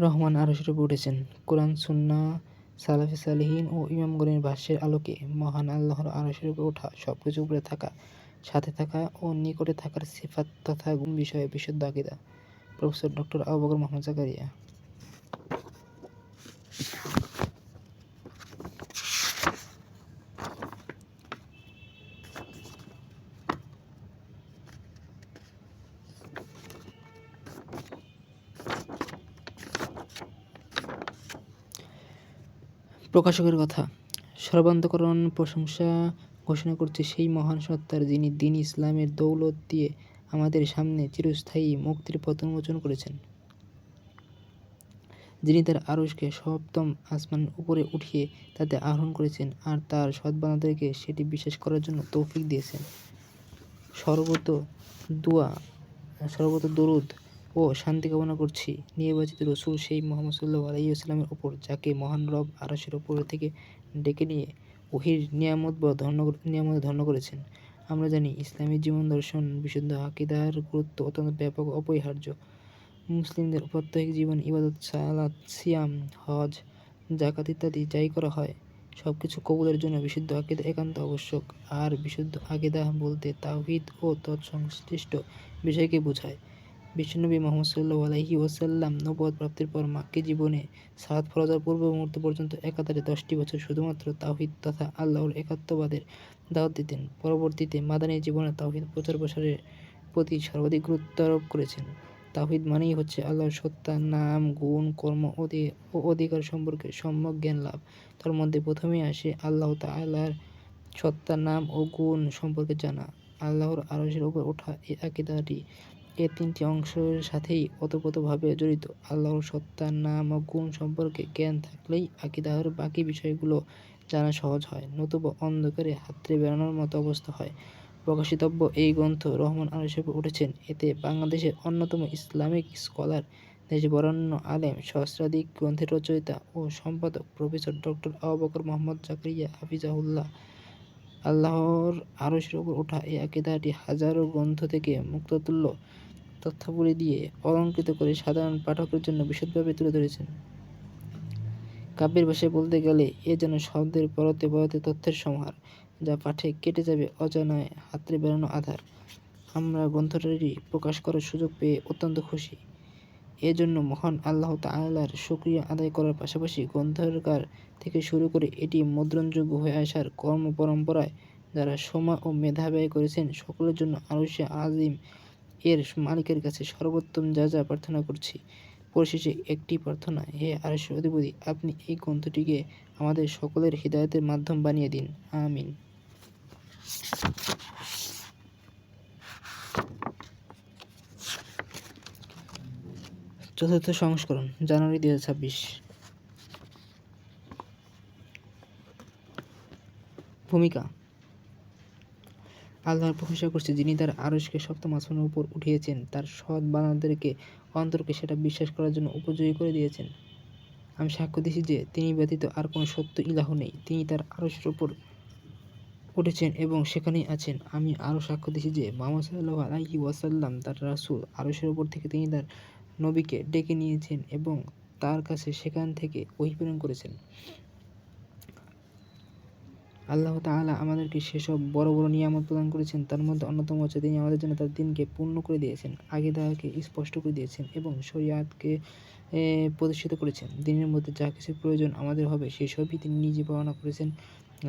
রহমান আরশের উপরে উঠেছেন। কোরআন, সুন্নাহ, সালাফে সালেহীন ও ইমামগণের ভাষ্যের আলোকে মহান আল্লাহর আরশের উপরে ওঠা, সবকিছু উপরে থাকা, সাথে থাকা ও নিকটে থাকার সিফাত তথা গুণ বিষয়ে বিশুদ্ধ আকীদা। Professor doctor Abu Bakr Mohammad Zakaria. প্রকাশকের কথা। সর্বান্তকরণ প্রশংসা ঘোষণা করছে সেই মহান সত্তার, যিনি দ্বীন ইসলামের দৌলত দিয়ে আমাদের সামনে চিরস্থায়ী মুক্তির পথ উন্মোচন করেছেন, যিনি তার আরশকে সপ্তম আসমানের উপরে উঠিয়ে তাতে আরোহণ করেছেন আর তার সৎবান্দাদেরকে সেটি বিশ্বাস করার জন্য তৌফিক দিয়েছেন। সর্বত দরুদ ও শান্তি কামনা করছি নির্বাচিত রসুল সেই মুহাম্মদ সাল্লাল্লাহু আলাইহি ওয়াসাল্লামের ওপর, যাকে মহান রব আরশের ওপর থেকে ডেকে নিয়ে ওহীর নিয়ামতে ধন্য করেছেন। আমরা জানি ইসলামী জীবন দর্শন, বিশুদ্ধ আকীদার গুরুত্ব অত্যন্ত ব্যাপক ও অপরিহার্য। মুসলিমদের প্রত্যেক জীবন ইবাদত, সালাত, সিয়াম, হজ, যাকাত ইত্যাদি যাই করা হয়, সব কিছু কবুলের জন্য বিশুদ্ধ আকীদা একান্ত আবশ্যক। আর বিশুদ্ধ আকীদা বলতে তাওহীদ ও তৎসংশ্লিষ্ট বিষয়কে বোঝায়। বিশ্বনবী মুহাম্মদ সাল্লাল্লাহু আলাইহি ওয়াসাল্লাম নবুয়ত প্রাপ্তির পর মাক্কী জীবনে সালাত ফরজের পূর্ব মুহূর্ত পর্যন্ত একাধারে 10টি বছর শুধুমাত্র তাওহীদ তথা আল্লাহর একাত্মবাদের দাওয়াত দিতেন। পরবর্তীতে মাদানী জীবনে তাওহীদ প্রচার প্রসারের প্রতি সর্বাধিক গুরুত্ব আরোপ করেছেন। তাওহীদ মানেই হচ্ছে আল্লাহর সত্তা, নাম, গুণ, কর্ম ও অধিকার সম্পর্কে সম্যক জ্ঞান লাভ। তার মধ্যে প্রথমেই আসে আল্লাহ তাআলার সত্তা, নাম ও গুণ সম্পর্কে জানা। আল্লাহর আরশের উপর ওঠা এই আকীদাটি এ তিনটি অংশের সাথেই ওতপ্রোতভাবে জড়িত। আল্লাহর সত্তা, নাম ও গুণ সম্পর্কে জ্ঞান থাকলেই আকীদার বাকি বিষয়গুলো জানা সহজ হয়, নতুবা অন্ধকারে হাতড়ে বেড়ানোর মতো অবস্থা হয়। প্রকাশিতব্য এই গ্রন্থ রহমান আরশের উপর উঠেছেন, এতে বাংলাদেশের অন্যতম ইসলামিক স্কলার, দেশ বরেণ্য আলেম, সহস্রাধিক গ্রন্থের রচয়িতা ও সম্পাদক প্রফেসর ডক্টর আবু বকর মোহাম্মদ জাকারিয়া হাফিজাহুল্লাহ আল্লাহর আরশের উপর ওঠা এই আকীদাটি হাজারো গ্রন্থ থেকে মুক্ততুল্য তথ্যাবলী দিয়ে অলংকৃত করে সাধারণ পাঠকের জন্য বিশদভাবে তুলে ধরেছেন। কাব্যের ভাষায় বলতে গেলে এ যেন শব্দের পরতে পরতে তথ্যের সমাহার, যা পাঠে কেটে যাবে অজানায় হাতড়ে বেড়ানো আঁধার। আমরা গ্রন্থটি প্রকাশ করার সুযোগ পেয়ে অত্যন্ত খুশি। এজন্য মহান আল্লাহ তাআলার শুকরিয়া আদায় করার পাশাপাশি গ্রন্থকার থেকে শুরু করে এটি মুদ্রণযোগ্য হয়ে আসার কর্ম পরম্পরায় যারা সময় ও মেধা ব্যয় করেছেন, সকলের জন্য আরশে আজিম এর মালিকের কাছে সর্বোত্তম যা প্রার্থনা করছি। পরিশেষে একটি প্রার্থনা, হে আরশের অধিপতি, আপনি এই গ্রন্থটিকে আমাদের সকলের হিদায়াতের মাধ্যম বানিয়ে দিন। আমিন। চতুর্থ সংস্করণ, জানুয়ারি 2026। ভূমিকা। আল্লাহর প্রশংসা করছে, যিনি তার আরশকে সপ্তম আসমানের উপর উঠিয়েছেন, তার সৎ বান্দাদেরকে অন্তরকে সেটা বিশ্বাস করার জন্য উপযোগী করে দিয়েছেন। আমি সাক্ষ্য দিচ্ছি যে তিনি ব্যতীত আর কোনো সত্য ইলাহ নেই। তিনি তার আরশের উপর উঠেছেন এবং সেখানেই আছেন। আমি আরও সাক্ষ্য দিচ্ছি যে মুহাম্মদ সাল্লাল্লাহু আলাইহি ওয়াসাল্লাম তার রাসূল। আরশের উপর থেকে তিনি তার নবীকে ডেকে নিয়েছেন এবং তার কাছে সেখান থেকে ওহী প্রেরণ করেছেন। আল্লাহ তাআলা আমাদেরকে সেসব বড় বড় নিয়ামত প্রদান করেছেন। তার মধ্যে অন্যতম হচ্ছে তিনি আমাদের জন্য তার দ্বীনকে পূর্ণ করে দিয়েছেন, আকীদাকে স্পষ্ট করে দিয়েছেন এবং শরিয়াতকে প্রতিষ্ঠিত করেছেন। দ্বীনের মধ্যে যা কিছু প্রয়োজন আমাদের হবে সেসবই তিনি নিজে বর্ণনা করেছেন,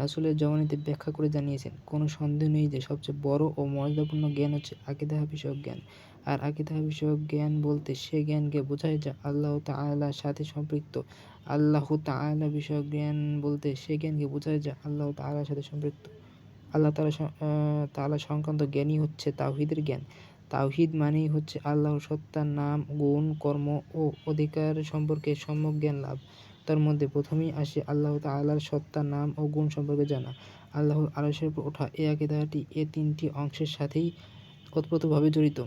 রাসূলের জবানিতে ব্যাখ্যা করে জানিয়েছেন। কোনো সন্দেহ নেই যে সবচেয়ে বড় ও মর্যাদাপূর্ণ জ্ঞান হচ্ছে আকীদা বিষয়ক জ্ঞান। আর আকীদা বিষয়ক জ্ঞান বলতে সে জ্ঞানকে বোঝায় যা আল্লাহ তাআলার সাথে সম্পৃক্ত। আল্লাহ তাআলা বিষয়ক জ্ঞান বলতে সে জ্ঞানকে বোঝায় যা আল্লাহ তাআলার সাথে সম্পৃক্ত। আল্লাহ তাআলা সংক্রান্ত জ্ঞানই হচ্ছে তাওহীদের জ্ঞান। তাওহীদ মানেই হচ্ছে আল্লাহর সত্তা, নাম, গুণ, কর্ম ও অধিকার সম্পর্কে সম্যক জ্ঞান লাভ। তার মধ্যে প্রথমেই আসে আল্লাহ তাআলার সত্তা, নাম ও গুণ সম্পর্কে জানা। আল্লাহর আরশের উপর ওঠা এই আকীদাটি এ তিনটি অংশের সাথেই ওতপ্রোতভাবে জড়িত।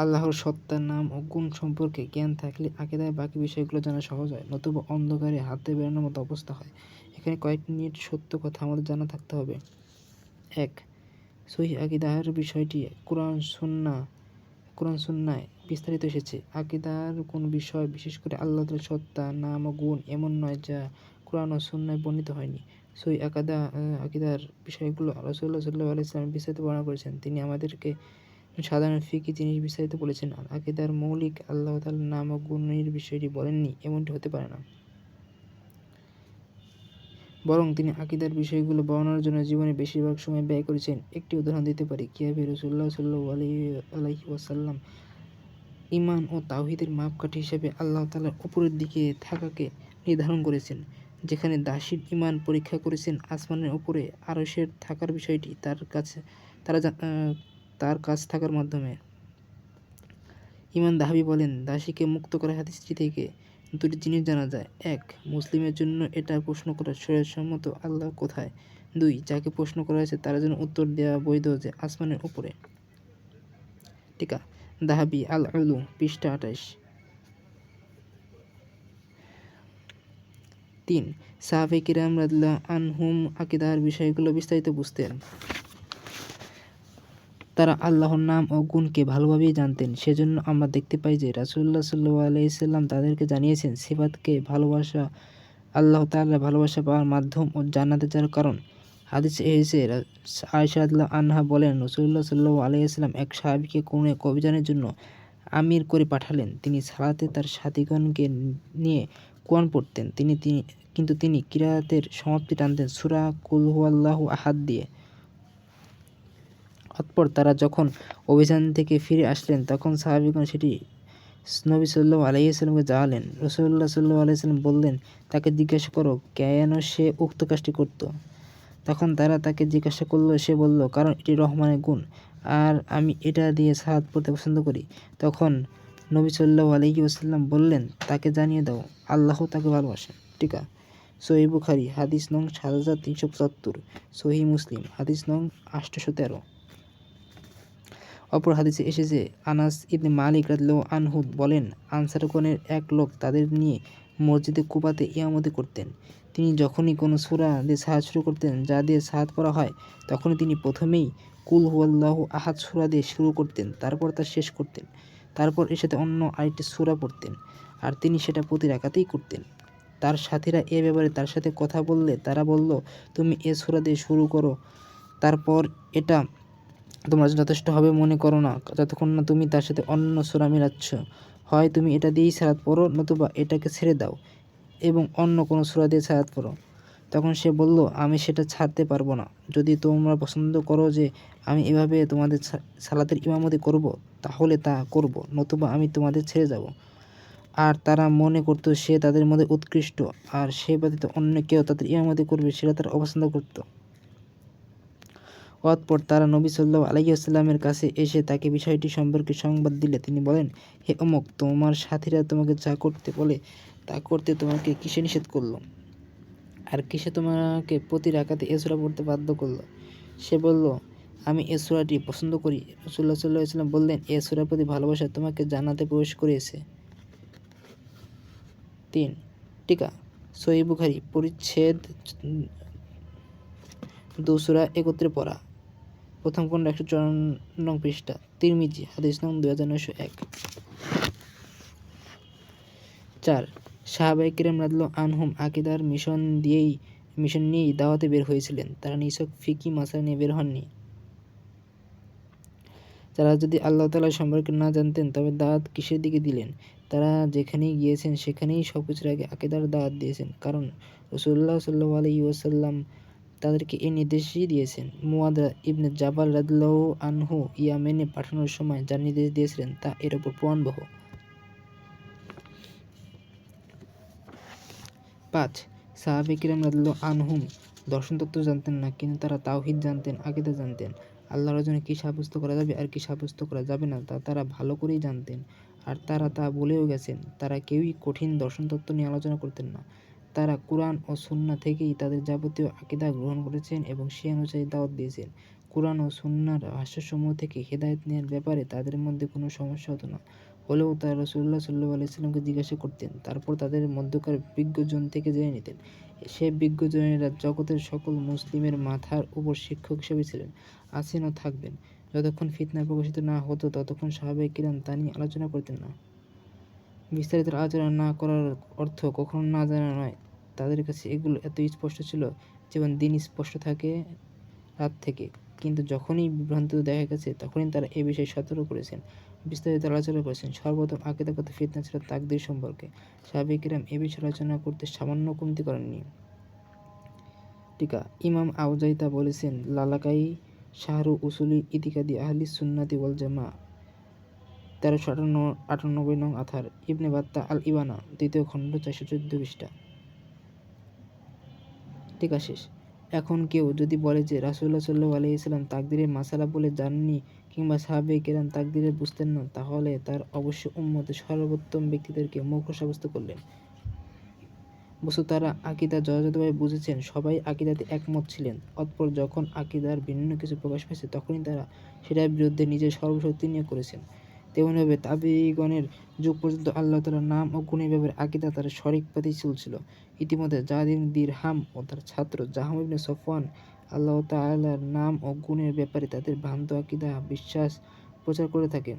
আল্লাহর সত্তা, নাম ও গুণ সম্পর্কে জ্ঞান থাকলে আকীদার বাকি বিষয়গুলো জানা সহজ হয়, নতুবা অন্ধকারে হাতে বেড়ানোর মতো অবস্থা হয়। এখানে কয়েক মিনিট সত্য কথা আমাদের জানা থাকতে হবে। 1. সহিহ আকীদার বিষয়টি কোরআন সুন্নায় বিস্তারিত এসেছে। আকীদার কোন বিষয়, বিশেষ করে আল্লাহ তাআলার সত্তা, নাম ও গুণ এমন নয় যা কোরআন ও সুন্নায় বর্ণিত হয়নি। সহিহ আকীদার বিষয়গুলো রাসূলুল্লাহ সাল্লাল্লাহু আলাইহি ওয়াসাল্লাম বিস্তারিত বর্ণনা করেছেন। তিনি আমাদেরকে সাধারণ ফিকহি জিনিস বিস্তারিত বলেছেন। আর আকীদার মৌলিক আল্লাহ তাআলার নাম ও গুণের বিষয়টি বলেননি, এমনটি হতে পারে না। বরং তিনি আকীদার বিষয়গুলো বর্ণনার জন্য জীবনে বেশিরভাগ সময় ব্যয় করেছেন। একটি উদাহরণ দিতে পারি কিভাবে রাসূলুল্লাহ সাল্লাল্লাহু আলাইহি ওয়াসাল্লাম ঈমান ও তাওহীদের মাপকাঠি হিসেবে আল্লাহ তাআলার উপরের দিকে থাকাকে নির্ধারণ করেছেন। যেখানে দাসীর ঈমান পরীক্ষা করেছেন আসমানের উপরে আরশের থাকার বিষয়টি তার কাছ থাকার মাধ্যমে। ইমাম দাহাবী বলেন, দাসীকে মুক্ত করা হাদীসটি থেকে দুটি জিনিস জানা যায়। ১. মুসলিমের জন্য এটা প্রশ্ন করা শরীয়তসম্মত আল্লাহ কোথায়। ২. যাকে প্রশ্ন করা হয়েছে তার জন্য উত্তর দেওয়া বৈধ যে আসমানের উপরে। টিকা দাহাবী আল উলুম পৃষ্ঠা ২৮। ৩. সাহাবায়ে কিরাম রাদিয়াল্লাহু আনহুম আকীদার বিষয়গুলো বিস্তারিত বুঝতেন। তারা আল্লাহর নাম ও গুণকে ভালোভাবেই জানতেন। সেজন্য আমরা দেখতে পাই যে রাসূলুল্লাহ সাল্লাল্লাহু আলাইহি ওয়াসাল্লাম তাদেরকে জানিয়েছেন সিফাতকে ভালোবাসা আল্লাহ তাআলার ভালোবাসা পাওয়ার মাধ্যম ও জান্নাতে যাওয়ার কারণ। হাদিসে এসেছে আয়েশা রাদিয়াল্লাহু আনহা বলেন, রাসূলুল্লাহ সাল্লাল্লাহু আলাইহি ওয়াসাল্লাম এক সাহাবীকে কোনো এক অভিযানের জন্য আমির করে পাঠালেন। তিনি সালাতে তার সাথীগণকে নিয়ে কোরআন পড়তেন। কিন্তু তিনি কিরাআতের সমাপ্তি টানতেন সূরা কুল হুয়াল্লাহু আহাদ দিয়ে। অতঃপর তারা যখন অভিযান থেকে ফিরে আসলেন তখন সাহাবীগণ সেটি নবী সাল্লাল্লাহু আলাইহি ওয়াসাল্লামকে জানালেন। রাসূলুল্লাহ সাল্লাল্লাহু আলাইহি ওয়াসাল্লাম বললেন, তাকে জিজ্ঞাসা করো কেন সে উক্ত কাজটি করত। তখন তারা তাকে জিজ্ঞাসা করল। সে বলল, কারণ এটি রহমানের গুণ আর আমি এটা দিয়ে সালাত পড়তে পছন্দ করি। তখন নবী সাল্লাল্লাহু আলাইহি ওয়াসাল্লাম বললেন, তাকে জানিয়ে দাও আল্লাহ তাকে ভালোবাসেন। টিকা সহিহ বুখারী হাদিস নং ৭৩৭৫, সহিহ মুসলিম হাদিস নং ৮১৩। অপর হাদিসে এসেছে আনাস ইবনে মালিক রাদিয়াল্লাহু আনহু বলেন, আনসারগণের এক লোক তাদের নিয়ে মসজিদে কুবাতে ইমামতি করতেন। তিনি যখনই কোনো সূরা দিয়ে সালাত শুরু করতেন যা দিয়ে সালাত পড়া হয়, তখনই তিনি প্রথমেই কুল হুয়াল্লাহু আহাদ সূরা দিয়ে শুরু করতেন, তারপর তা শেষ করতেন, তারপর এর সাথে অন্য আরেকটি সূরা পড়তেন, আর তিনি সেটা প্রতি রাকাতেই করতেন। তার সাথীরা এ ব্যাপারে তার সাথে কথা বললে তারা বলল, তুমি এ সূরা দিয়ে শুরু করো, তারপর এটা তোমার যথেষ্ট হবে মনে করো না যতক্ষণ না তুমি তার সাথে অন্য সূরা মিলাচ্ছ। হয় তুমি এটা দিয়েই সালাত পড়ো, নতুবা এটাকে ছেড়ে দাও এবং অন্য কোনো সূরা দিয়ে সালাত পড়ো। তখন সে বলল, আমি সেটা ছাড়তে পারবো না। যদি তোমরা পছন্দ করো যে আমি এভাবে তোমাদের সালাতের ইমামতি করব, তাহলে তা করব, নতুবা আমি তোমাদের ছেড়ে যাব। আর তারা মনে করত সে তাদের মধ্যে উৎকৃষ্ট, আর সে ব্যতীত অন্য কেউ তাদের ইমামতি করবে সেটা তারা অপছন্দ করত। অতঃপর তারা নবী সাল্লাল্লাহু আলাইহি ওয়াসাল্লামের কাছে এসে তাকে বিষয়টি সম্পর্কে সংবাদ দিলে তিনি বলেন, হে অমুক, তোমার সাথীরা তোমাকে যা করতে বলে তা করতে তোমাকে কিসে নিষেধ করলো, আর কিসে তোমাকে প্রতি রাকাতে এ সূরা পড়তে বাধ্য করলো। সে বলল, আমি এ সূরাটি পছন্দ করি। রাসূলুল্লাহ সাল্লাল্লাহু আলাইহি ওয়াসাল্লাম বললেন, এ সূরার প্রতি ভালোবাসা তোমাকে জান্নাতে প্রবেশ করিয়েছে। ৩. টিকা সহিহ বুখারী পরিচ্ছেদ ২ সূরা একত্রে পড়া, প্রথম খণ্ড ১৫৪ নং পৃষ্ঠা। তিরমিজি হাদিস নং ২৯০১। ৪. সাহাবায়ে কিরাম রাদিয়াল্লাহু আনহুম আকীদার মিশন নিয়েই দাওয়াতে বের হয়েছিলেন। তারা নিছক ফিকহি মাসালা নিয়ে বের হননি। তারা যদি আল্লাহ তাআলা সম্পর্কে না জানতেন তবে দাওয়াত কিসের দিকে দিলেন। তারা যেখানেই গিয়েছেন সেখানেই সবকিছুর আগে আকীদার দাওয়াত দিয়েছেন, কারণ রাসূলুল্লাহ সাল্লাল্লাহু আলাইহি ওয়াসাল্লাম তাদেরকে এই নির্দেশই দিয়েছেন। মুআদ ইবনে জাবাল রাদিয়াল্লাহু আনহু ইয়ামেনে পাঠানোর সময় যা নির্দেশ দিয়েছিলেন তা এর উপর প্রমাণবহ। ৫. সাহাবায়ে কিরাম রাদিয়াল্লাহু আনহুম দর্শনতত্ত্ব জানতেন না, কিন্তু তারা তাওহীদ জানতেন, আকীদা জানতেন। আল্লাহর জন্য কী সাব্যস্ত করা যাবে আর কী সাব্যস্ত করা যাবে না তা তারা ভালো করেই জানতেন, আর তারা তা বলেও গেছেন। তারা কেউই কঠিন দর্শনতত্ত্ব নিয়ে আলোচনা করতেন না। তারা কুরআন ও সুন্নাহ থেকেই তাদের যাবতীয় আকীদা গ্রহণ করেছেন এবং সে অনুযায়ী দাওয়াত দিয়েছেন। কুরআন ও সুন্নাহর ভাষ্যসমূহ থেকে হিদায়াত নেয়ার ব্যাপারে তাদের মধ্যে কোনো সমস্যা হতো না। হলেও তারা রাসূলুল্লাহ সাল্লাল্লাহু আলাইহি ওয়াসাল্লামকে জিজ্ঞাসা করতেন, তারপর তাদের মধ্যকার বিজ্ঞজন থেকে জেনে নিতেন। সে বিজ্ঞজনেরা জগতের সকল মুসলিমের মাথার উপর শিক্ষক হিসেবে ছিলেন, আছেন ও থাকবেন। যতক্ষণ ফিতনা প্রকাশিত না হতো ততক্ষণ সাহাবায়ে কিরাম তা নিয়ে আলোচনা করতেন না। বিস্তারিত আলোচনা না করার অর্থ কখনো না জানা নয়। তাদের কাছে এগুলো এত স্পষ্ট ছিল যেমন দিন স্পষ্ট থাকে রাত থেকে। কিন্তু যখনই বিভ্রান্ত দেখা গেছে তখনই তারা এ বিষয়ে সতর্ক করেছেন, বিস্তারিত আলোচনা করেছেন। সর্বপ্রথম আকীদাগত ফিতনা ছিল তাকদীর সম্পর্কে। সাহাবায়ে কিরাম এ বিষয়ে আলোচনা করতে সামান্য কমতি করেননি। টিকা ইমাম আউজাইতা বলেছেন, লালাকাই শাহরু উসুলি ইতিকাদি আহলি সুন্নাতি ওয়াল জামা 1398 নং আথার, ইবনে বাত্তা আল ইবানা 2য় খণ্ড 414 পৃষ্ঠা। টিকা শেষ। এখন কেউ যদি বলে যে রাসূলুল্লাহ সাল্লাল্লাহু আলাইহি ওয়াসাল্লাম তাকদীরের মাসালা বলে জানেননি কিংবা সাহাবায়ে কেরাম তাকদীরের বুঝতেন না, তাহলে তার অবশ্য উম্মতের সর্বোত্তম ব্যক্তিদেরকে মূর্খ সাব্যস্ত করলেন। বস্তু তারা আকীদা যথাযথভাবে বুঝেছেন, সবাই আকীদাতে একমত ছিলেন। অতঃপর যখন আকীদার ভিন্ন কিছু প্রকাশ পেয়েছে তখনই তারা সেটার বিরুদ্ধে নিজের সর্বশক্তি নিয়োগ করেছেন। তেমনিভাবে তাবেঈগণের যুগ পর্যন্ত আল্লাহ তাআলার নাম ও গুণের ব্যাপারে আকীদা তার সঠিক পথেই চলছিল। ইতিমধ্যে যায়েদ ইবনে দিরহাম ও তার ছাত্র জাহম ইবনে সফওয়ান আল্লাহ তাআলার নাম ও গুণের ব্যাপারে তাদের ভ্রান্ত আকীদা বিশ্বাস প্রচার করে থাকেন।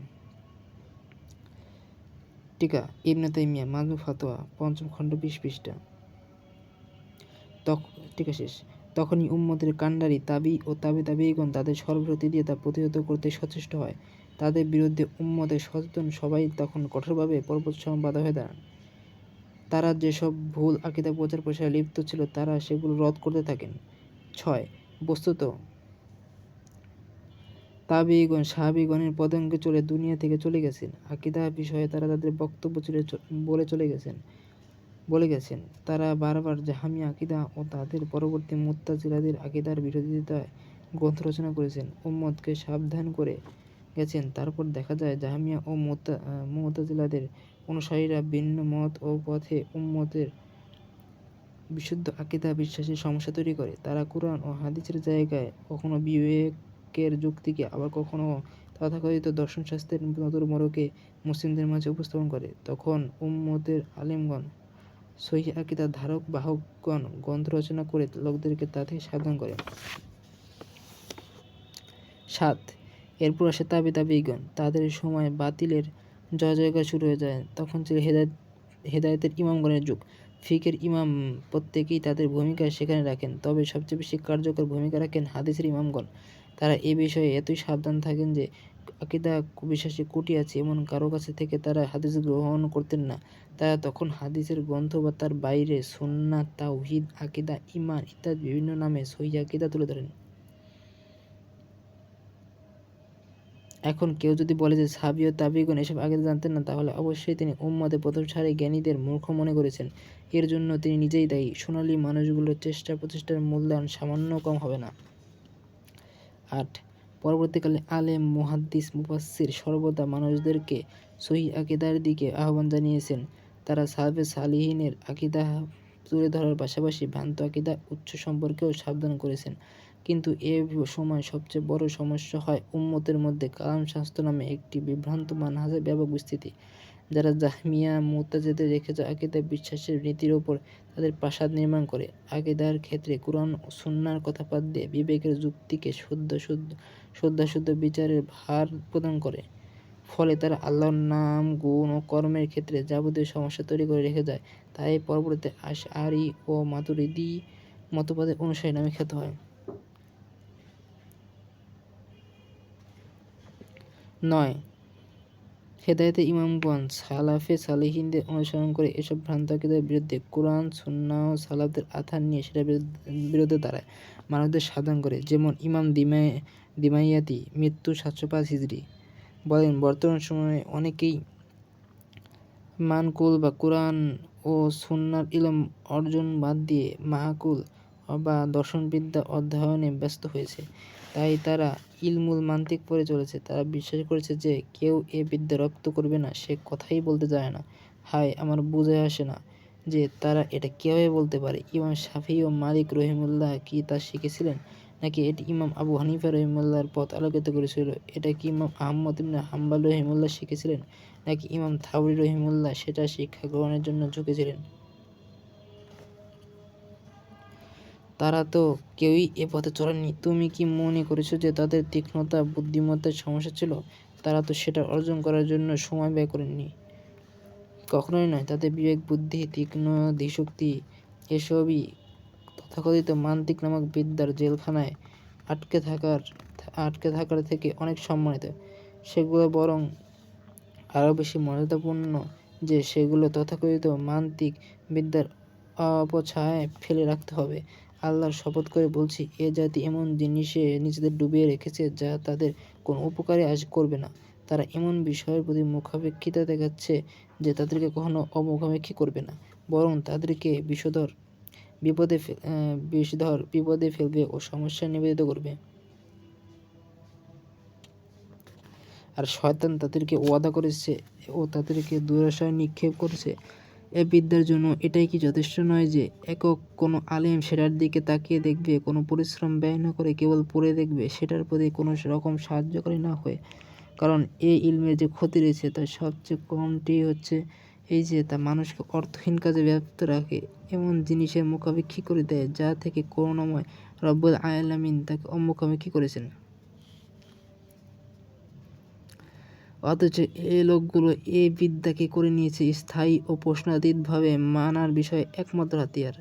টিকা ইবনে তাইমিয়া মাজমু ফাতোয়া 5ম খণ্ড 20 পৃষ্ঠা। টিকা শেষ। তখনই উম্মতের কাণ্ডারি তাবী ও তাবেঈগণ তাদের সর্বশক্তি দিয়ে তা প্রতিহত করতে সচেষ্ট হয়। তাদের বিরুদ্ধে উম্মতের সচেতন সবাই তখন কঠোরভাবে পর্বতসম বাধা হয়ে দাঁড়ান। তারা যেসব ভুল আকীদা প্রচার প্রসারে লিপ্ত ছিল তারা সেগুলো রদ করতে থাকেন। 6 বস্তুত তাবেঈগণ সাহাবীগণের পদাঙ্কে চলে দুনিয়া থেকে চলে গেছেন। আকীদা বিষয়ে তারা তাদের বক্তব্য বলে গেছেন। তারা বারবার জাহমিয়া আকীদা ও তাদের পরবর্তী মু'তাজিলাদের আকীদার বিরোধিতায় গ্রন্থ রচনা করেছেন, উম্মতকে সাবধান করে গেছেন। তারপর দেখা যায় জাহমিয়া ও মু'তাজিলাদের অনুসারীরা ভিন্ন মত ও পথে উম্মতের বিশুদ্ধ আকীদা বিশ্বাসে সমস্যা তৈরি করে। তারা কুরআন ও হাদিসের জায়গায় কখনো বিবেকের যুক্তিকে, আবার কখনো তথাকথিত দর্শনশাস্ত্রের নতুন মোড়কে মুসলিমদের মাঝে উপস্থাপন করে। তখন উম্মতের আলেমগণ, সহিহ আকীদার ধারক বাহকগণ গ্রন্থ রচনা করে লোকদেরকে তা থেকে সাবধান করে। 7 এরপর আসে তাবেঈগণ। তাদের সময় বাতিলের জয়জয়কার শুরু হয়ে যায়। তখন ছিল হেদায়েতের ইমামগণের যুগ। ফিকহের ইমাম প্রত্যেকেই তাদের ভূমিকা সেখানে রাখেন, তবে সবচেয়ে বেশি কার্যকর ভূমিকা রাখেন হাদিসের ইমামগণ। তারা এ বিষয়ে এতই সাবধান থাকেন যে আকীদা বিশ্বাসে ত্রুটি আছে এমন কারো কাছ থেকে তারা হাদিস গ্রহণ করতেন না। তারা তখন হাদিসের গ্রন্থ বা তার বাইরে সুন্নাহ, তাওহীদ, আকীদা, ঈমান ইত্যাদি বিভিন্ন নামে সহিহ আকীদা তুলে ধরেন। এখন কেউ যদি বলে যে সাহাবী ও তাবেঈগণ এসব আকীদা জানতেন না, তাহলে অবশ্যই তিনি উম্মতের প্রথম সারির জ্ঞানীদের মূর্খ মনে করেছেন। এর জন্য তিনি নিজেই দায়ী। সোনালী মানুষগুলোর চেষ্টা প্রচেষ্টার মূল্যায়ন সামান্য কম হবে না। 8 পরবর্তীকালে আলেম, মুহাদ্দিস, মুফাসসির সর্বদা মানুষদেরকে সহিহ আকীদার দিকে আহ্বান জানিয়েছেন। তারা সালফে সালিহিনের আকীদা তুলে ধরার পাশাপাশি ভ্রান্ত আকীদার উৎস সম্পর্কেও সাবধান করেছেন। কিন্তু এ সময় সবচেয়ে বড় সমস্যা হয় উম্মতের মধ্যে কালাম শাস্ত্র নামে একটি বিভ্রান্ত মানহাজের ব্যাপক বিস্তৃতি। যারা জাহমিয়া, মু'তাজিলাদের রেখে যাওয়া আকীদা বিশ্বাসের নীতির ওপর তাদের প্রাসাদ নির্মাণ করে, আকীদার ক্ষেত্রে কুরআন ও সুন্নাহর কথা বাদ দিয়ে বিবেকের যুক্তিকে শ্রদ্ধাশুদ্ধ বিচারের ভার প্রদান করে। ফলে তারা আল্লাহর নাম, গুণ ও কর্মের ক্ষেত্রে যাবতীয় সমস্যা তৈরি করে রেখে যায়। তাই পরবর্তীতে আশআরী ও মাতুরিদী মতবাদের অনুসারী নামে খ্যাত হয়। 9 হেদায়েতের ইমামগণ সালাফে সালেহিনদের অনুসরণ করে এসব ভ্রান্ত আকীদার বিরুদ্ধে কুরআন, সুন্নাহ ও সালাফদের আথার নিয়ে সেটার বিরুদ্ধে দাঁড়ায়, মানুষদের সাবধান করে। যেমন ইমাম দিমাইয়াতি মৃত্যু 705 হিজরি বলেন, বর্তমান সময়ে অনেকেই মানকুল বা কুরআন ও সুন্নাহর ইলম অর্জন বাদ দিয়ে মাআকুল বা দর্শনবিদ্যা অধ্যয়নে ব্যস্ত হয়েছে। তাই তারা ইলমুল মান্তিক পড়ে চলেছে। তারা বিশ্বাস করেছে যে কেউ এ বিদ্যা রপ্ত করবে না, সে কথাই বলতে জানে না। হায়, আমার বুঝে আসে না যে তারা এটা কীভাবে বলতে পারে। ইমাম শাফিঈ ও মালিক রহিমাহুল্লাহ কি তা শিখেছিলেন, নাকি এটি ইমাম আবু হানিফা রহিমাহুল্লাহর পথ আলোকিত করেছিল? এটা কি ইমাম আহমদ ইবনে হাম্বল রহিমাহুল্লাহ শিখেছিলেন, নাকি ইমাম থাওরী রহিমাহুল্লাহ সেটা শিক্ষা গ্রহণের জন্য ঝুঁকেছিলেন? তারা তো কেউই এ পথে চলেনি। তুমি কি মনে করেছো যে তাদের তীক্ষ্ণতা বুদ্ধিমত্তার সমস্যা ছিল? তারা তো সেটা অর্জন করার জন্য সময় ব্যয় করেননি। কখনোই নয়। তাদের বিবেক, বুদ্ধি, তীক্ষ্ণ ধীশক্তি এসবই তথাকথিত মান্তিক নামক বিদ্যার জেলখানায় আটকে থাকার থেকে অনেক সম্মানিত। সেগুলো বরং আরও বেশি মর্যাদাপূর্ণ যে সেগুলো তথাকথিত মান্তিক বিদ্যার অপছায়ায় ফেলে রাখতে হবে। আল্লাহর শপথ করে বলছি, এ জাতি এমন জিনিসে নিজেদের ডুবিয়ে রেখেছে যা তাদের কোনো উপকারে করবে না। তারা এমন বিষয়ের প্রতি মুখাপেক্ষিতা দেখাচ্ছে যে তাদেরকে কখনো অমুখাপেক্ষী করবে না, বরং তাদেরকে বিপদে ফেলবে ও সমস্যায় নিবেদিত করবে। আর শয়তান তাদেরকে ওয়াদা করেছে ও তাদেরকে দুরাশায় নিক্ষেপ করেছে। এ বিদ্যার জন্য এটাই কি যথেষ্ট নয় যে একক কোনো আলেম সেটার দিকে তাকিয়ে দেখবে, কোনো পরিশ্রম ব্যয় না করে কেবল পড়ে দেখবে, সেটার প্রতি কোনো রকম সাহায্যকারী না হয়ে? কারণ এই ইলমের যে ক্ষতি রয়েছে তার সবচেয়ে কমটি হচ্ছে এই যে তা মানুষকে অর্থহীন কাজে ব্যস্ত রাখে, এমন জিনিসের মুখাপেক্ষী করে দেয় যা থেকে করুণাময় রব্বুল আলামিন তাকে মুখাপেক্ষী করেছেন। অথচ এ লোকগুলো এ বিদ্যাকে করে নিয়েছে স্থায়ী ও প্রশ্নাতীতভাবে মানার বিষয়ে একমাত্র হাতিয়ার।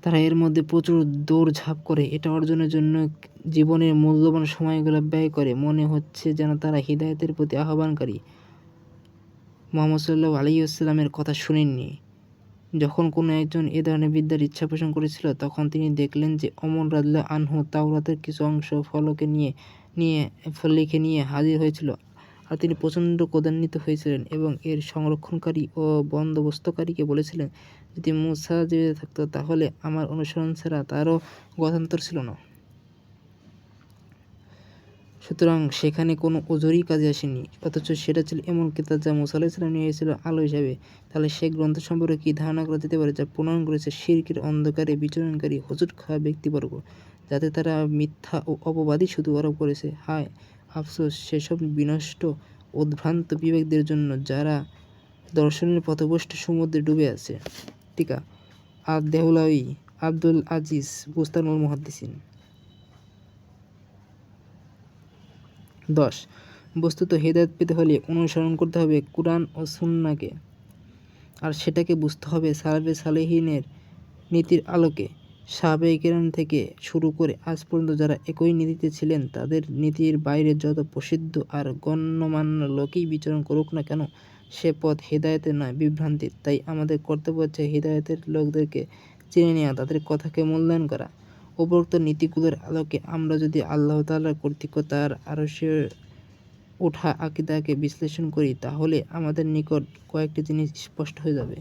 তারা এর মধ্যে প্রচুর দৌড়ঝাঁপ করে, এটা অর্জনের জন্য জীবনের মূল্যবান সময়গুলো ব্যয় করে। মনে হচ্ছে যেন তারা হিদায়াতের প্রতি আহ্বানকারী। মুহাম্মদ সাল্লাল্লাহু আলাইহি ওয়াসাল্লামের কথা শুনেননি। যখন কোনো একজন এ ধরনের বিদ্যার ইচ্ছা পোষণ করেছিল, তখন তিনি দেখলেন যে ওমর রাদিয়াল্লাহু আনহু তাওরাতের কিছু অংশ লিখে নিয়ে হাজির হয়েছিল, আর তিনি প্রচণ্ড ক্রোধান্বিত হয়েছিলেন এবং এর সংরক্ষণকারী ও বন্দোবস্তকারীকে বলেছিলেন, যদি মূসা জীবিত থাকত তাহলে আমার অনুসরণ ছাড়া তারও গত্যন্তর ছিল না। সুতরাং সেখানে কোনো ওজরই কাজে আসেনি, অথচ সেটা ছিল এমন কিতাব যা মূসা আলাইহিস সালাম নিয়ে এসেছিল আলো হিসাবে। তাহলে সে গ্রন্থ সম্পর্কে কী ধারণা করা যেতে পারে যা প্রণয়ন করেছে শিরকের অন্ধকারে বিচরণকারী হোঁচট খাওয়া ব্যক্তিবর্গ, যাতে তারা মিথ্যা ও অপবাদই শুধু আরোপ করেছে? হায় আফসোস সেসব বিনষ্ট উদ্ভ্রান্ত বিবেকদের জন্য যারা দর্শনের পথভ্রষ্ট সমুদ্রে ডুবে আছে। টিকা আদ-দেহলাওয়ী, আব্দুল আজিজ, বুস্তানুল মুহাদ্দিসিন। 10. বস্তুত হিদায়াত পেতে হলে অনুসরণ করতে হবে কুরআন ও সুন্নাহকে, আর সেটাকে বুঝতে হবে সালাফে সালেহিনের নীতির আলোকে। সাহাবায়ে কেরাম থেকে শুরু করে আজ পর্যন্ত যারা একই নীতিতে ছিলেন, তাদের নীতির বাইরে যত প্রসিদ্ধ আর গণ্যমান্য লোকই বিচরণ করুক না কেন, সে পথ হিদায়াতের নয়, বিভ্রান্তির। তাই আমাদের কর্তব্য হচ্ছে হিদায়াতের লোকদেরকে চিনে নেওয়া, তাদের কথাকে মূল্যায়ন করা। উপরোক্ত নীতিগুলোর আলোকে আমরা যদি আল্লাহ তাআলার কর্তৃত্ব, তার আরশে ওঠা আকীদাকে বিশ্লেষণ করি, তাহলে আমাদের নিকট কয়েকটি জিনিস স্পষ্ট হয়ে যাবে।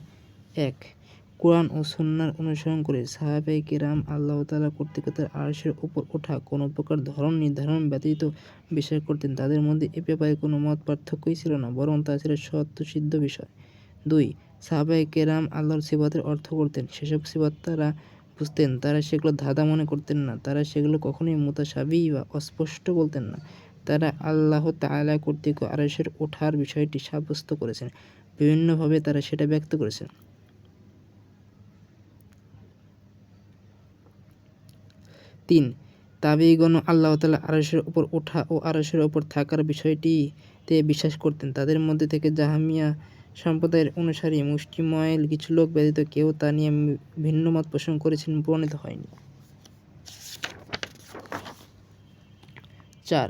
1. কুরআন ও সুন্নাহর অনুসরণ করে সাহাবায়ে কেরাম আল্লাহ তাআলার কর্তৃত্ব, তার আরশের উপর ওঠা কোনো প্রকার ধরন নির্ধারণ ব্যতীত বিশ্বাস করতেন। তাদের মধ্যে এ ব্যাপারে কোনো মত পার্থক্যই ছিল না, বরং তা ছিল স্বতঃসিদ্ধ বিষয়। 2. সাহাবায়ে কেরাম আল্লাহর সিফাতের অর্থ করতেন। সেসব সিফাত তারা বুঝতেন, তারা সেগুলো ধাঁধা মনে করতেন না, তারা সেগুলো কখনোই মুতাশাবিহ বা অস্পষ্ট বলতেন না। তারা আল্লাহ তাআলা কর্তৃক আরশের ওঠার বিষয়টি সাব্যস্ত করেছেন, বিভিন্নভাবে তারা সেটা ব্যক্ত করেছেন। 3. তাবেঈগণও আল্লাহ তাআলা আরশের উপর ওঠা ও আরশের উপর থাকার বিষয়টিতে বিশ্বাস করতেন। তাদের মধ্যে থেকে জাহমিয়া সম্প্রদায়ের অনুসারী মুষ্টিমেয় কিছু লোক ব্যতীত কেউ তা নিয়ে ভিন্নমত পোষণ করেছেন প্রমাণিত হয়নি। 4.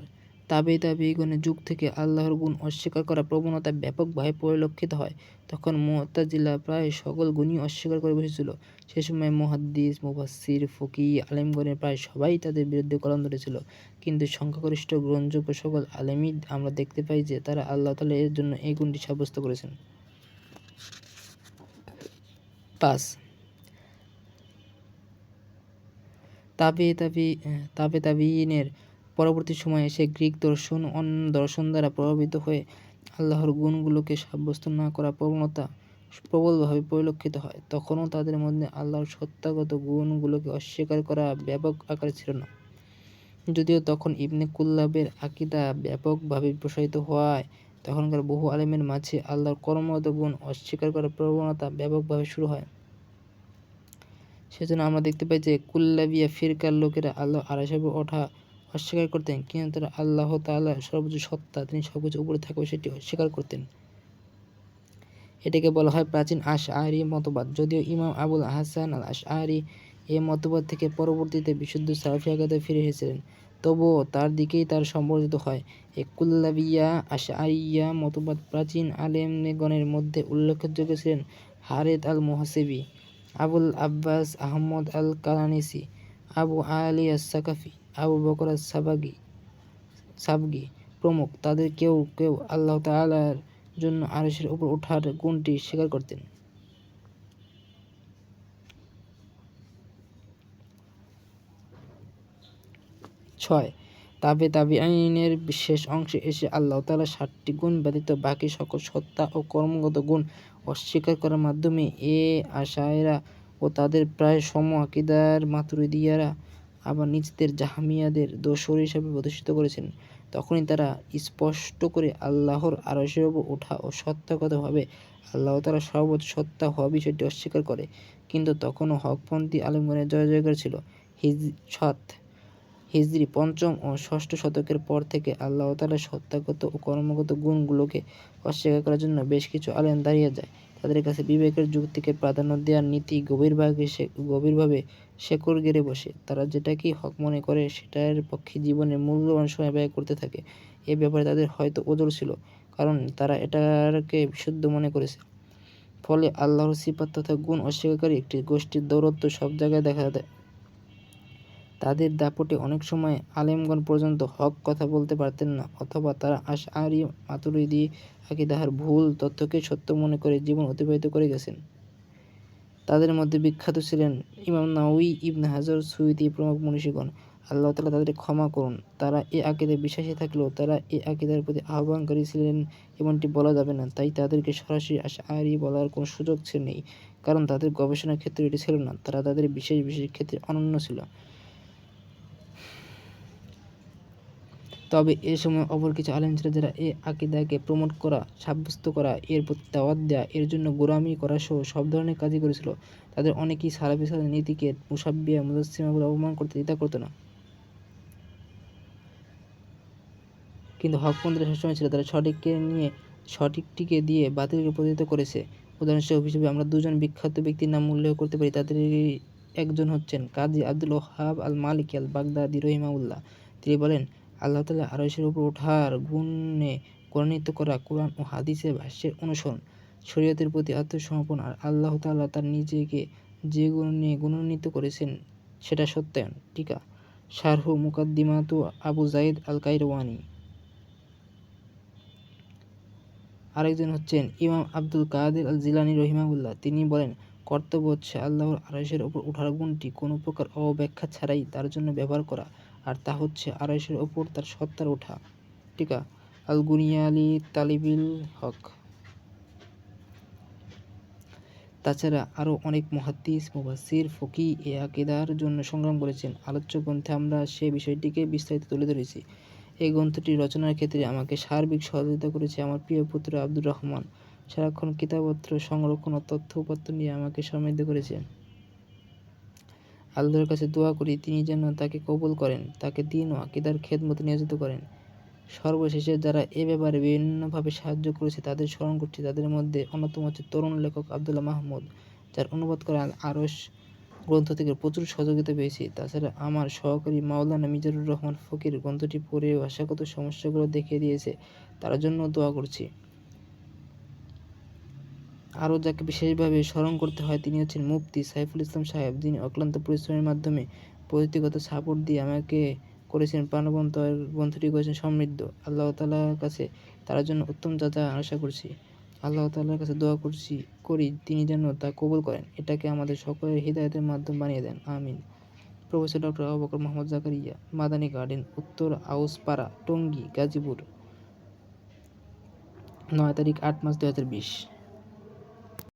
তাবেঈগণের যুগ থেকে আল্লাহর গুণ অস্বীকার করার প্রবণতা ব্যাপকভাবে পরিলক্ষিত হয়। তখন মু'তাজিলা প্রায় সকল গুণই অস্বীকার করে বসেছিল। সে সময় মুহাদ্দিস, মুফাসসির, ফকিহ আলেমগণের প্রায় সবাই তাদের বিরুদ্ধে কলম ধরেছিল। কিন্তু সংখ্যাগরিষ্ঠ গ্রহণযোগ্য সকল আলেমই আমরা দেখতে পাই যে তারা আল্লাহ তাআলা এর জন্য এই গুণটি সাব্যস্ত করেছেন। 5. তাবেঈনের পরবর্তী সময়ে এসে গ্রিক দর্শন ও অন্য দর্শন দ্বারা প্রভাবিত হয়ে আল্লাহর গুণগুলোকে সাব্যস্ত না করার প্রবণতা প্রবলভাবে পরিলক্ষিত হয়। তখনও তাদের মধ্যে আল্লাহর সত্তাগত গুণগুলোকে অস্বীকার করা ব্যাপক আকারে ছিল না। যদিও তখন ইবনে কুল্লাবের আকীদা ব্যাপকভাবে প্রসারিত হওয়ায় তখনকার বহু আলেমের মাঝে আল্লাহর কর্মগত গুণ অস্বীকার করার প্রবণতা ব্যাপকভাবে শুরু হয়। সেজন্য আমরা দেখতে পাই যে কুল্লাবিয়া ফিরকার লোকেরা আল্লাহ আরশের উপর ওঠা অস্বীকার করতেন, কিন্তু তারা আল্লাহ তাআলা সর্বোচ্চ সত্তা, তিনি সর্বোচ্চ উপরে থাকবে সেটি অস্বীকার করতেন। এটাকে বলা হয় প্রাচীন আশআরী মতবাদ। যদিও ইমাম আবুল হাসান আল আশআরী এ মতবাদ থেকে পরবর্তীতে বিশুদ্ধ সালাফি আকিদায় ফিরে এসেছিলেন, তবুও তার দিকেই তার সম্বর্ধিত হয়। এই কুল্লাবিয়া আশআরিয়া মতবাদ প্রাচীন আলেমগণের মধ্যে উল্লেখযোগ্য ছিলেন হারেত আল মুহাসিবি, আবুল আব্বাস আহমদ আল কালানিসি, আবু আলী আস-সাকাফি, আবু বকর সাবগি প্রমুখ। তাদের কেউ কেউ আল্লাহ তাআলার জন্য আরশের উপর ওঠার গুণটি স্বীকার করতেন। ৬. তাবেঈনের শেষ অংশে এসে আল্লাহ তাআলা ৭টি গুণ ব্যতীত বাকি সকল সত্তা ও কর্মগত গুণ অস্বীকার করার মাধ্যমে এ আশায়েরা ও তাদের প্রায় সম আকীদার মাতুরিদীয়রা আবার নিজেদের জাহমিয়াদের দোসর হিসেবে প্রতিষ্ঠিত করেছেন। তখনই তারা স্পষ্ট করে আল্লাহর আরশের উপর ওঠা ও সত্তাগতভাবে আল্লাহ তাআলা সর্বোচ্চ সত্তা হওয়া বিষয়টি অস্বীকার করে। কিন্তু তখনও হকপন্থী আলেমগণের জয়জয়কার ছিল। হিজরি ৫ম ও ৬ষ্ঠ শতকের পর থেকে আল্লাহ তাআলার সত্তাগত ও কর্মগত গুণগুলোকে অস্বীকার করার জন্য বেশ কিছু আলেম দাঁড়িয়ে যায়। তাদের কাছে বিবেকের যুক্তিকে প্রাধান্য দেওয়ার নীতি গভীরভাবে শেকড় গেড়ে বসে। তারা যেটাকেই হক মনে করে সেটার পক্ষে জীবনের মূল্যবান সময় ব্যয় করতে থাকে। এ ব্যাপারে তাদের হয়তো ওজর ছিল, কারণ তারা এটাকে বিশুদ্ধ মনে করেছে। ফলে আল্লাহর সিফাত তথা গুণ অস্বীকারী একটি গোষ্ঠীর দৌরত্ব সব জায়গায় দেখা দেয়। তাদের দাপটে অনেক সময় আলেমগণ পর্যন্ত হক কথা বলতে পারতেন না, অথবা তারা আশআরী মাতুরিদী আকীদার ভুল তথ্যকে সত্য মনে করে জীবন অতিবাহিত করে গেছেন। তাদের মধ্যে বিখ্যাত ছিলেন ইমাম নাওয়ী, ইবনে হাজার, সুয়ুতী প্রমুখ মনীষীগণ। আল্লাহ তাআলা তাদের ক্ষমা করুন। তারা এ আকীদায় বিশ্বাসী থাকলেও তারা এ আকীদার প্রতি আহ্বানকারী ছিলেন এমনটি বলা যাবে না। তাই তাদেরকে সরাসরি আশআরী বলার কোনো সুযোগ নেই, কারণ তাদের গবেষণার ক্ষেত্রে এটি ছিল না। তারা তাদের বিশেষ ক্ষেত্রে অনন্য ছিল। তবে এ সময় অপর কিছু আলেম ছিল যারা এ আকীদাকে প্রমোট করা, সাব্যস্ত করা, এর প্রতি দাওয়াত দেয়া, এর জন্য গোলামি করা সহ সব ধরনের কাজই করেছিল। তাদের অনেকেই সালাফি সালাতের নীতিকে মুসাব্বিয়া মুজাসসিমাগুলো অপমান করতে দ্বিধা করত না। কিন্তু হকপন্থীরা সবসময় ছিল, তারা সঠিকটিকে দিয়ে বাতিলকে প্রতিহত করেছে। উদাহরণস্বরূপ হিসেবে আমরা দুজন বিখ্যাত ব্যক্তির নাম উল্লেখ করতে পারি। তাদের একজন হচ্ছেন কাজী আব্দুল ওহাব আল মালিকি আল বাগদাদী রহিমাহুল্লাহ। তিনি বলেন, আল্লাহ তাআলা আরশের উপর ওঠার গুণে গুণান্বিত করা কুরআন ও হাদিসের ভাষ্যের অনুসরণ, শরীয়তের প্রতি আত্মসমর্পণ আর আল্লাহ তাআলা তার নিজেকে যে গুণে গুণান্বিত করেছেন সেটা সত্যায়ন। টিকা শারহু মুকাদ্দিমাতু আবু যায়েদ আল কাইরওয়ানী। আরেকজন হচ্ছেন ইমাম আব্দুল কাদের আল জিলানী রহিমাহুল্লাহ। তিনি বলেন, কর্তব্য হচ্ছে আল্লাহর আরশের উপর ওঠার গুণটি কোনো প্রকার অব্যাখ্যা ছাড়াই তার জন্য ব্যবহার করা, আর তা হচ্ছে আরশের উপর তার সত্তার ওঠা। টিকা আল গুনিয়ালি তালিবিল হক। তাছাড়া আরও অনেক মুহাদ্দিস, মুফাসসির, ফকিহ এ আকীদার জন্য সংগ্রাম করেছেন। আলোচ্য গ্রন্থে আমরা সে বিষয়টিকে বিস্তারিত তুলে ধরেছি। এই গ্রন্থটি রচনার ক্ষেত্রে আমাকে সার্বিক সহযোগিতা করেছে আমার প্রিয় পুত্র আব্দুর রহমান। সারাক্ষণ কিতাবপত্র সংরক্ষণ ও তথ্য উপাত্ত নিয়ে আমাকে সমৃদ্ধ করেছে। আল্লাহর কাছে দোয়া করি তিনি যেন তাকে কবুল করেন, তাকে দ্বীন ও আকীদার খেদমতে নিয়োজিত করেন। সর্বশেষে যারা এ ব্যাপারে বিভিন্নভাবে সাহায্য করেছে তাদের স্মরণ করছি। তাদের মধ্যে অন্যতম হচ্ছে তরুণ লেখক আব্দুল্লাহ মাহমুদ, যার অনুবাদ করা আল আরশ গ্রন্থ থেকে প্রচুর সহযোগিতা পেয়েছি। তাছাড়া আমার সহকারী মাওলানা মিজানুর রহমান ফকির গ্রন্থটি পড়ে ভাষাগত সমস্যাগুলো দেখিয়ে দিয়েছে, তার জন্য দোয়া করছি। আরও যাকে বিশেষভাবে স্মরণ করতে হয় তিনি হচ্ছেন মুফতি সাইফুল ইসলাম সাহেব, যিনি অক্লান্ত পরিশ্রমের মাধ্যমে প্রযুক্তিগত সাপোর্ট দিয়ে আমাকে করেছেন প্রাণবন্ত, গ্রন্থটি করেছেন সমৃদ্ধ। আল্লাহ তাআলার কাছে তার জন্য উত্তম যাচা আশা করছি। আল্লাহ তাআলার কাছে দোয়া করি তিনি যেন তা কবুল করেন, এটাকে আমাদের সকলের হিদায়াতের মাধ্যম বানিয়ে দেন, আমিন। Professor doctor Abu Bakr Mohammad Zakaria, Madani garden, Uttar Auspara, Tongi, Gazipur, ৯ তারিখ ৮ মার্চ ২০২০।